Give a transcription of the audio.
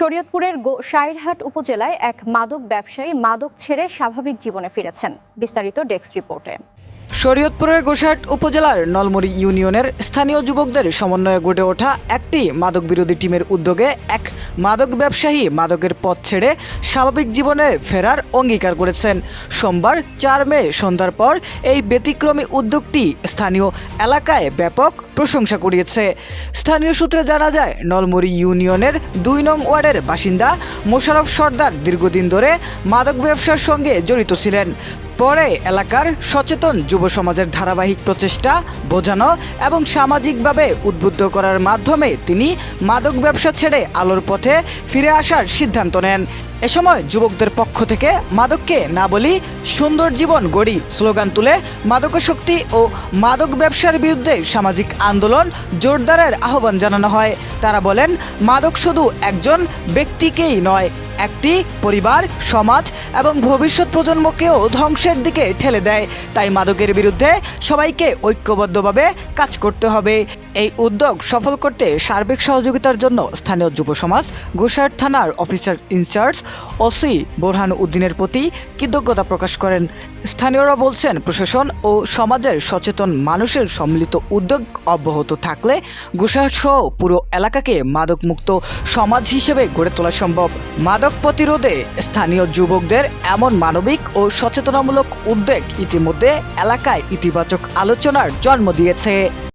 শরীয়তপুরের শাইরহাট উপজেলায় এক মাদক ব্যবসায়ী মাদক ছেড়ে স্বাভাবিক জীবনে ফিরেছেন। বিস্তারিত ডেস্ক রিপোর্টে। শরীয়তপুরের গোসাইট উপজেলার নলমুড়ি ইউনিয়নের স্থানীয় যুবকদের সমন্বয়ে গড়ে ওঠা একটি মাদক বিরোধী টিমের উদ্যোগে এক মাদক ব্যবসায়ী মাদকের পথ ছেড়ে স্বাভাবিক জীবনে ফেরার অঙ্গীকার করেছেন। সোমবার ৪ মে সন্ধ্যার পর এই ব্যতিক্রমী উদ্যোগটি স্থানীয় এলাকায় ব্যাপক প্রশংসা কুড়িয়েছে। স্থানীয় সূত্রে জানা যায়, নলমুড়ি ইউনিয়নের ২ নং ওয়ার্ডের বাসিন্দা মোশাররফ সর্দার দীর্ঘদিন ধরে মাদক ব্যবসার সঙ্গে জড়িত ছিলেন। পরে এলাকার সচেতন যুব সমাজের ধারাবাহিক প্রচেষ্টা, বোঝানো এবং সামাজিকভাবে উদ্বুদ্ধ করার মাধ্যমে তিনি মাদক ব্যবসা ছেড়ে আলোর পথে ফিরে আসার সিদ্ধান্ত নেন। এ সময় যুবকদের পক্ষ থেকে মাদককে না বলি সুন্দর জীবন গড়ি স্লোগান তুলে মাদকাসক্তি ও মাদক ব্যবসার বিরুদ্ধে সামাজিক আন্দোলন জোরদারের আহ্বান জানানো হয়। তারা বলেন, মাদক শুধু একজন ব্যক্তিকেই নয়, একটি পরিবার, সমাজ এবং ভবিষ্যৎ প্রজন্মকেও ধ্বংসের দিকে ঠেলে দেয়। তাই মাদকের বিরুদ্ধে সবাইকে ঐক্যবদ্ধভাবে কাজ করতে হবে। এই উদ্যোগ সফল করতে সার্বিক সহযোগিতার জন্য স্থানীয় যুব সমাজ, গোসাইট থানার অফিসার ইনচার্জ ওসি বোরহান উদ্দিনের প্রতি কৃতজ্ঞতা প্রকাশ করেন। স্থানীয়রা বলছেন, প্রশাসন ও সমাজের সচেতন মানুষের সম্মিলিত উদ্যোগ অব্যাহত থাকলে গোসাইট সহ পুরো এলাকাকে মাদকমুক্ত সমাজ হিসেবে গড়ে তোলা সম্ভব। মাদক প্রতিরোধে স্থানীয় যুবকদের এমন মানবিক ও সচেতনামূলক উদ্যোগ ইতিমধ্যে এলাকায় ইতিবাচক আলোচনার জন্ম দিয়েছে।